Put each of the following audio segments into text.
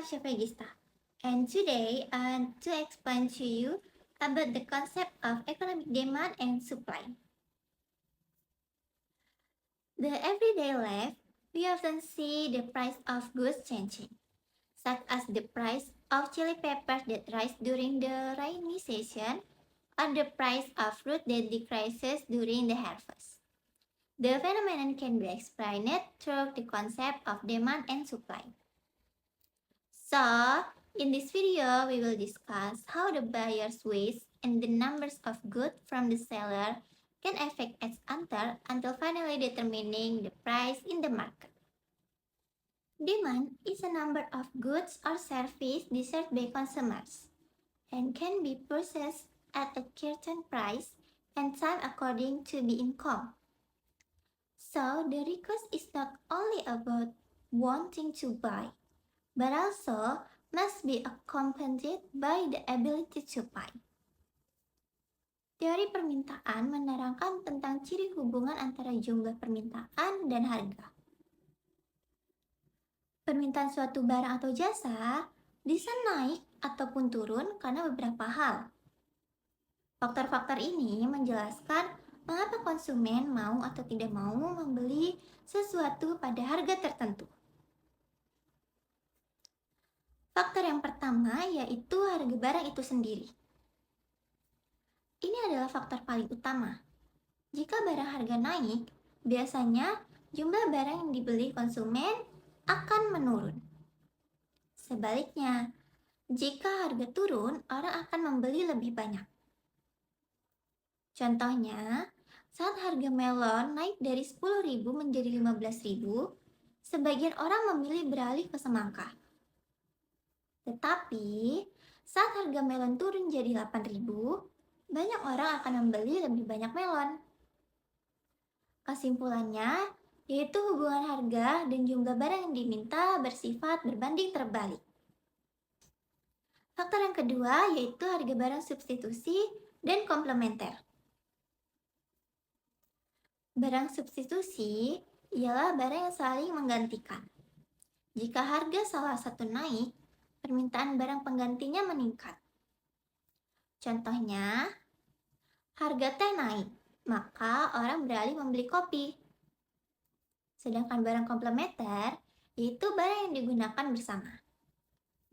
Syafegista, and today I want to explain to you about the concept of economic demand and supply. The everyday life, we often see the price of goods changing, such as the price of chili peppers that rise during the rainy season or the price of fruit that decreases during the harvest. The phenomenon can be explained through the concept of demand and supply. So, in this video, we will discuss how the buyer's ways and the numbers of goods from the seller can affect each other until finally determining the price in the market. Demand is a number of goods or services desired by consumers and can be purchased at a certain price and time according to the income. So, the request is not only about wanting to buy, but also must be accompanied by the ability to buy. Teori permintaan menerangkan tentang ciri hubungan antara jumlah permintaan dan harga. Permintaan suatu barang atau jasa bisa naik ataupun turun karena beberapa hal. Faktor-faktor ini menjelaskan mengapa konsumen mau atau tidak mau membeli sesuatu pada harga tertentu. Faktor yang pertama yaitu harga barang itu sendiri. Ini adalah faktor paling utama. Jika barang harga naik, biasanya jumlah barang yang dibeli konsumen akan menurun. Sebaliknya, jika harga turun, orang akan membeli lebih banyak. Contohnya, saat harga melon naik dari 10.000 menjadi 15.000, sebagian orang memilih beralih ke semangka. Tetapi, saat harga melon turun jadi 8.000, banyak orang akan membeli lebih banyak melon. Kesimpulannya, yaitu hubungan harga dan jumlah barang yang diminta bersifat berbanding terbalik. Faktor yang kedua yaitu harga barang substitusi dan komplementer. Barang substitusi ialah barang yang saling menggantikan. Jika harga salah satu naik, permintaan barang penggantinya meningkat. Contohnya, harga teh naik, maka orang beralih membeli kopi. Sedangkan barang komplementer yaitu barang yang digunakan bersama.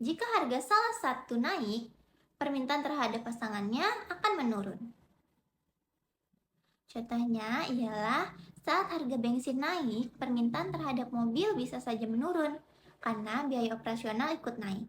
Jika harga salah satu naik, permintaan terhadap pasangannya akan menurun. Contohnya ialah saat harga bensin naik, permintaan terhadap mobil bisa saja menurun karena biaya operasional ikut naik.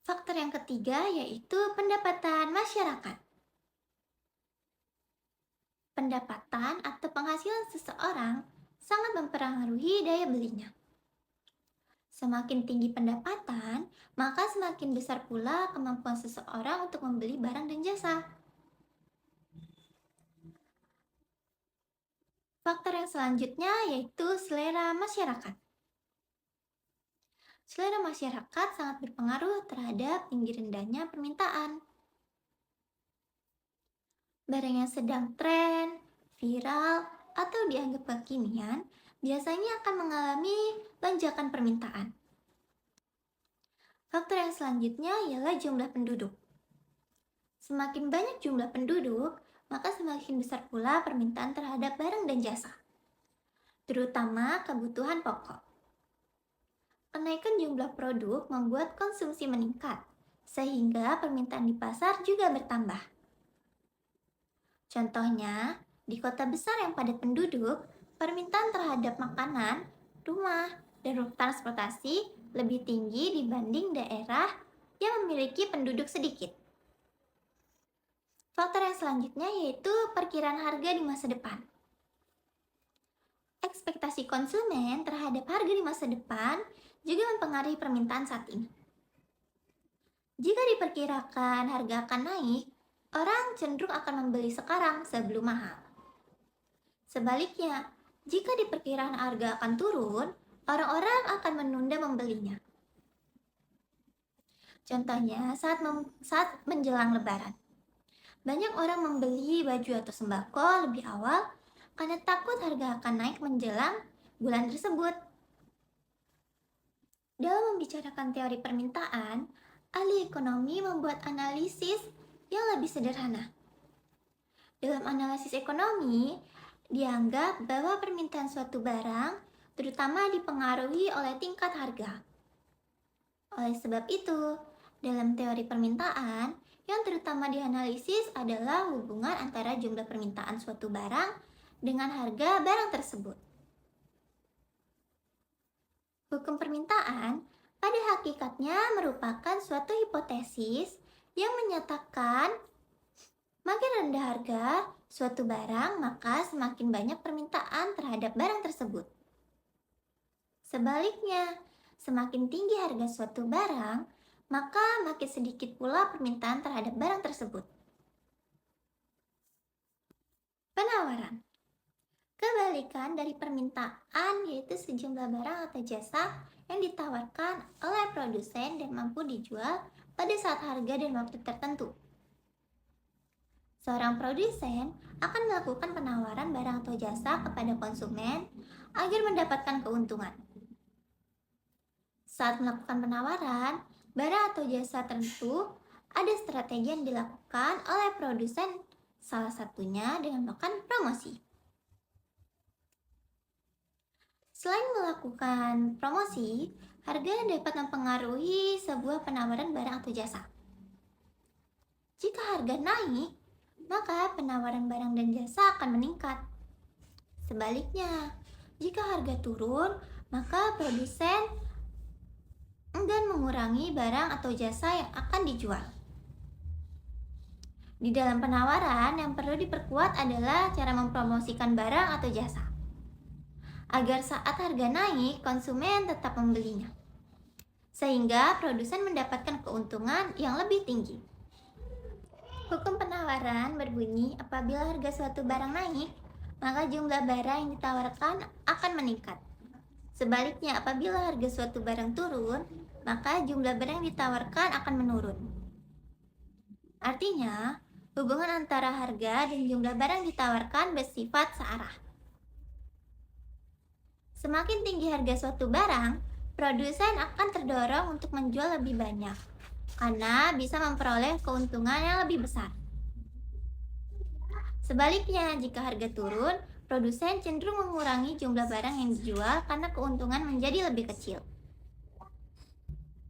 Faktor yang ketiga yaitu pendapatan masyarakat. Pendapatan atau penghasilan seseorang sangat mempengaruhi daya belinya. Semakin tinggi pendapatan, maka semakin besar pula kemampuan seseorang untuk membeli barang dan jasa. Faktor yang selanjutnya yaitu selera masyarakat. Selera masyarakat sangat berpengaruh terhadap tinggi rendahnya permintaan. Barang yang sedang tren, viral, atau dianggap kekinian biasanya akan mengalami lonjakan permintaan. Faktor yang selanjutnya ialah jumlah penduduk. Semakin banyak jumlah penduduk, maka semakin besar pula permintaan terhadap barang dan jasa, terutama kebutuhan pokok. Kenaikan jumlah produk membuat konsumsi meningkat, sehingga permintaan di pasar juga bertambah. Contohnya, di kota besar yang padat penduduk, permintaan terhadap makanan, rumah, dan transportasi lebih tinggi dibanding daerah yang memiliki penduduk sedikit. Faktor yang selanjutnya yaitu perkiraan harga di masa depan. Ekspektasi konsumen terhadap harga di masa depan juga mempengaruhi permintaan saat ini. Jika diperkirakan harga akan naik, orang cenderung akan membeli sekarang sebelum mahal. Sebaliknya, jika diperkirakan harga akan turun, orang-orang akan menunda membelinya. Contohnya saat menjelang lebaran. Banyak orang membeli baju atau sembako lebih awal karena takut harga akan naik menjelang bulan tersebut. Dalam membicarakan teori permintaan, ahli ekonomi membuat analisis yang lebih sederhana. Dalam analisis ekonomi, dianggap bahwa permintaan suatu barang terutama dipengaruhi oleh tingkat harga. Oleh sebab itu, dalam teori permintaan, yang terutama dianalisis adalah hubungan antara jumlah permintaan suatu barang dengan harga barang tersebut. Hukum permintaan pada hakikatnya merupakan suatu hipotesis yang menyatakan makin rendah harga suatu barang, maka semakin banyak permintaan terhadap barang tersebut. Sebaliknya, semakin tinggi harga suatu barang, maka makin sedikit pula permintaan terhadap barang tersebut. Penawaran kebalikan dari permintaan yaitu sejumlah barang atau jasa yang ditawarkan oleh produsen dan mampu dijual pada saat harga dan waktu tertentu. Seorang produsen akan melakukan penawaran barang atau jasa kepada konsumen agar mendapatkan keuntungan. Saat melakukan penawaran barang atau jasa tertentu, ada strategi yang dilakukan oleh produsen, salah satunya dengan melakukan promosi. Selain melakukan promosi, harga dapat mempengaruhi sebuah penawaran barang atau jasa. Jika harga naik, maka penawaran barang dan jasa akan meningkat. Sebaliknya, jika harga turun, maka produsen enggan mengurangi barang atau jasa yang akan dijual. Di dalam penawaran, yang perlu diperkuat adalah cara mempromosikan barang atau jasa, agar saat harga naik, konsumen tetap membelinya, sehingga produsen mendapatkan keuntungan yang lebih tinggi. Hukum penawaran berbunyi apabila harga suatu barang naik, maka jumlah barang yang ditawarkan akan meningkat. Sebaliknya, apabila harga suatu barang turun, maka jumlah barang yang ditawarkan akan menurun. Artinya, hubungan antara harga dan jumlah barang ditawarkan bersifat searah. Semakin tinggi harga suatu barang, produsen akan terdorong untuk menjual lebih banyak, karena bisa memperoleh keuntungan yang lebih besar. Sebaliknya, jika harga turun, produsen cenderung mengurangi jumlah barang yang dijual karena keuntungan menjadi lebih kecil.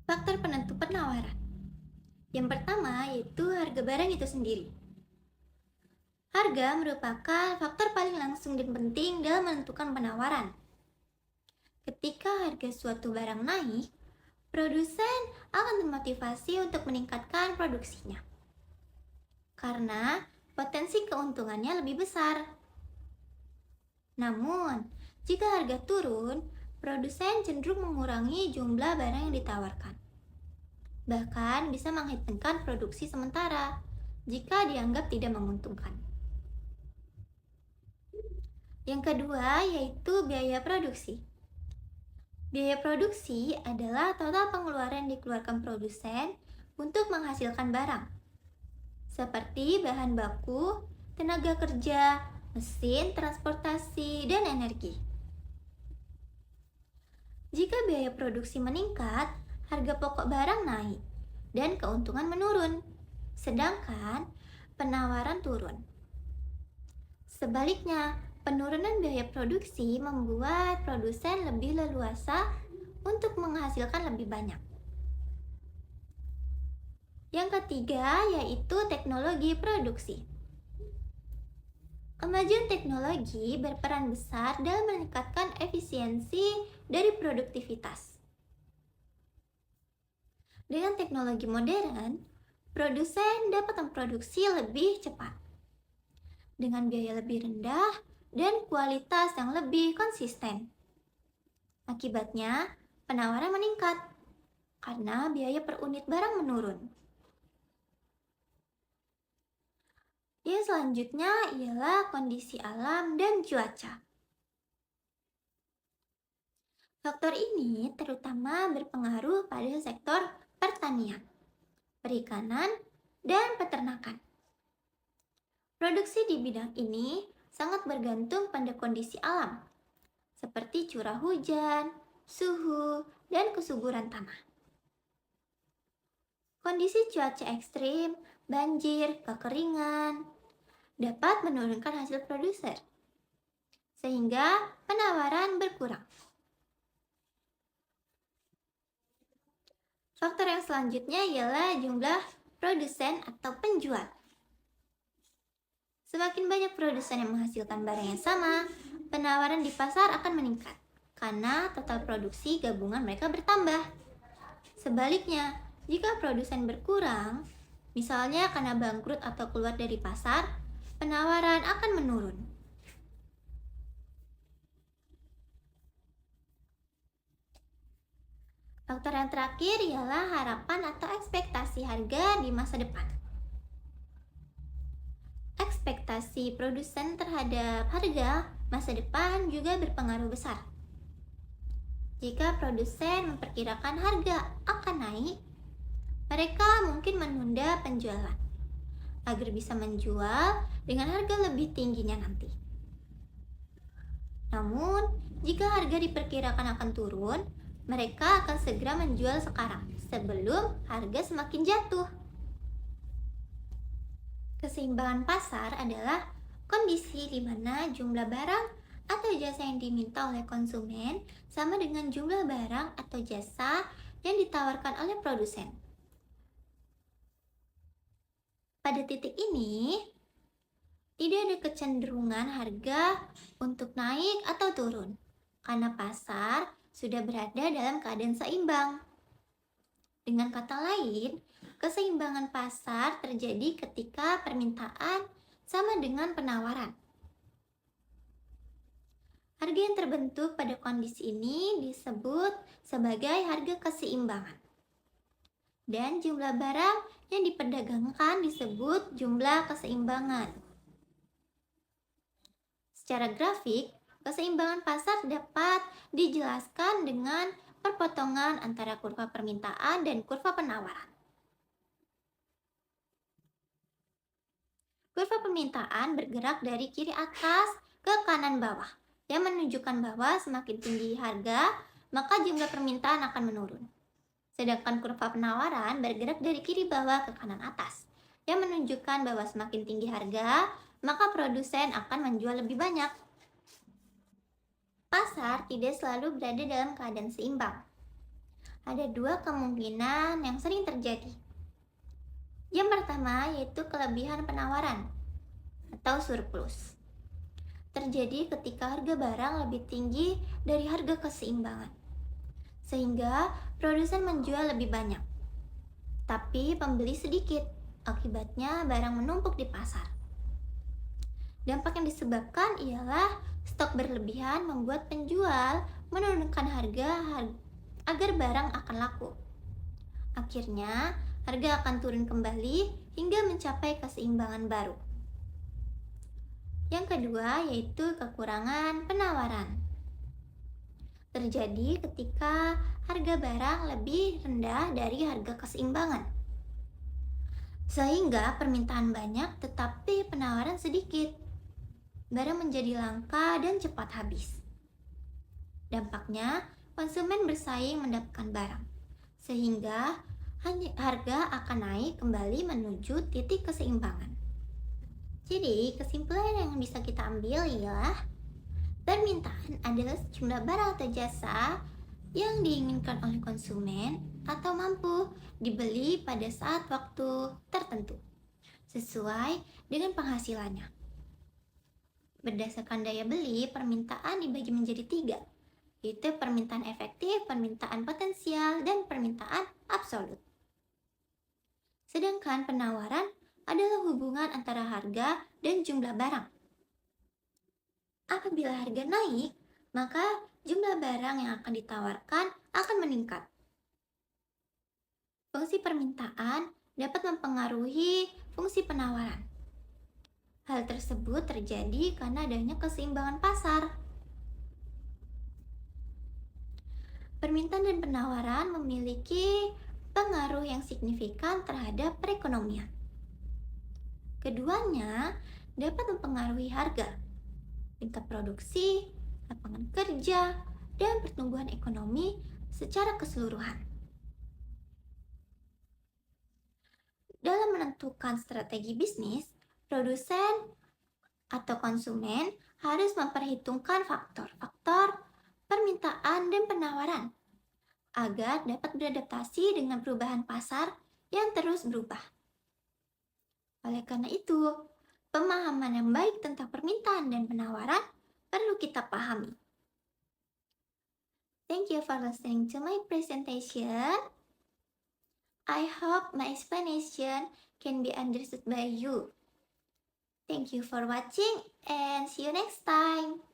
Faktor penentu penawaran. Yang pertama yaitu harga barang itu sendiri. Harga merupakan faktor paling langsung dan penting dalam menentukan penawaran. Ketika harga suatu barang naik, produsen akan termotivasi untuk meningkatkan produksinya, karena potensi keuntungannya lebih besar. Namun, jika harga turun, produsen cenderung mengurangi jumlah barang yang ditawarkan. Bahkan bisa menghentikan produksi sementara jika dianggap tidak menguntungkan. Yang kedua yaitu biaya produksi. Biaya produksi adalah total pengeluaran yang dikeluarkan produsen untuk menghasilkan barang, seperti bahan baku, tenaga kerja, mesin, transportasi, dan energi. Jika biaya produksi meningkat, harga pokok barang naik dan keuntungan menurun, sedangkan penawaran turun. Sebaliknya, penurunan biaya produksi membuat produsen lebih leluasa untuk menghasilkan lebih banyak. Yang ketiga yaitu teknologi produksi. Kemajuan teknologi berperan besar dalam meningkatkan efisiensi dari produktivitas. Dengan teknologi modern, produsen dapat memproduksi lebih cepat, dengan biaya lebih rendah dan kualitas yang lebih konsisten. Akibatnya, penawaran meningkat karena biaya per unit barang menurun. Yang selanjutnya ialah kondisi alam dan cuaca. Faktor ini terutama berpengaruh pada sektor pertanian, perikanan, dan peternakan. Produksi di bidang ini sangat bergantung pada kondisi alam, seperti curah hujan, suhu, suhu, dan kesuburan tanah. Kondisi cuaca ekstrim, banjir, kekeringan dapat menurunkan hasil produser, sehingga penawaran berkurang. Faktor yang selanjutnya ialah jumlah produsen atau penjual. Semakin banyak produsen yang menghasilkan barang yang sama, penawaran di pasar akan meningkat karena total produksi gabungan mereka bertambah. Sebaliknya, jika produsen berkurang, misalnya karena bangkrut atau keluar dari pasar, penawaran akan menurun. Faktor yang terakhir ialah harapan atau ekspektasi harga di masa depan. Ekspektasi produsen terhadap harga masa depan juga berpengaruh besar. Jika produsen memperkirakan harga akan naik, mereka mungkin menunda penjualan agar bisa menjual dengan harga lebih tingginya nanti. Namun, jika harga diperkirakan akan turun, mereka akan segera menjual sekarang sebelum harga semakin jatuh. Keseimbangan pasar adalah kondisi di mana jumlah barang atau jasa yang diminta oleh konsumen sama dengan jumlah barang atau jasa yang ditawarkan oleh produsen. Pada titik ini, tidak ada kecenderungan harga untuk naik atau turun, karena pasar sudah berada dalam keadaan seimbang. Dengan kata lain, keseimbangan pasar terjadi ketika permintaan sama dengan penawaran. Harga yang terbentuk pada kondisi ini disebut sebagai harga keseimbangan. Dan jumlah barang yang diperdagangkan disebut jumlah keseimbangan. Secara grafik, keseimbangan pasar dapat dijelaskan dengan perpotongan antara kurva permintaan dan kurva penawaran. Kurva permintaan bergerak dari kiri atas ke kanan bawah, yang menunjukkan bahwa semakin tinggi harga, maka jumlah permintaan akan menurun. Sedangkan kurva penawaran bergerak dari kiri bawah ke kanan atas, yang menunjukkan bahwa semakin tinggi harga, maka produsen akan menjual lebih banyak. Pasar tidak selalu berada dalam keadaan seimbang. Ada dua kemungkinan yang sering terjadi. Yang pertama yaitu kelebihan penawaran atau surplus. Terjadi ketika harga barang lebih tinggi dari harga keseimbangan, sehingga produsen menjual lebih banyak, tapi pembeli sedikit. Akibatnya barang menumpuk di pasar. Dampak yang disebabkan ialah stok berlebihan membuat penjual menurunkan harga agar barang akan laku. Akhirnya, harga akan turun kembali hingga mencapai keseimbangan baru. Yang kedua yaitu kekurangan penawaran. Terjadi ketika harga barang lebih rendah dari harga keseimbangan, sehingga permintaan banyak tetapi penawaran sedikit. Barang menjadi langka dan cepat habis. Dampaknya, konsumen bersaing mendapatkan barang, sehingga harga akan naik kembali menuju titik keseimbangan. Jadi, kesimpulan yang bisa kita ambil ialah permintaan adalah sejumlah barang atau jasa yang diinginkan oleh konsumen atau mampu dibeli pada saat waktu tertentu, sesuai dengan penghasilannya. Berdasarkan daya beli, permintaan dibagi menjadi 3, yaitu permintaan efektif, permintaan potensial, dan permintaan absolut. Sedangkan penawaran adalah hubungan antara harga dan jumlah barang. Apabila harga naik, maka jumlah barang yang akan ditawarkan akan meningkat. Fungsi permintaan dapat mempengaruhi fungsi penawaran. Hal tersebut terjadi karena adanya keseimbangan pasar. Permintaan dan penawaran memiliki pengaruh yang signifikan terhadap perekonomian. Keduanya dapat mempengaruhi harga, tingkat produksi, lapangan kerja, dan pertumbuhan ekonomi secara keseluruhan. Dalam menentukan strategi bisnis, produsen atau konsumen harus memperhitungkan faktor-faktor permintaan dan penawaran agar dapat beradaptasi dengan perubahan pasar yang terus berubah. Oleh karena itu, pemahaman yang baik tentang permintaan dan penawaran perlu kita pahami. Thank you for listening to my presentation. I hope my explanation can be understood by you. Thank you for watching and see you next time.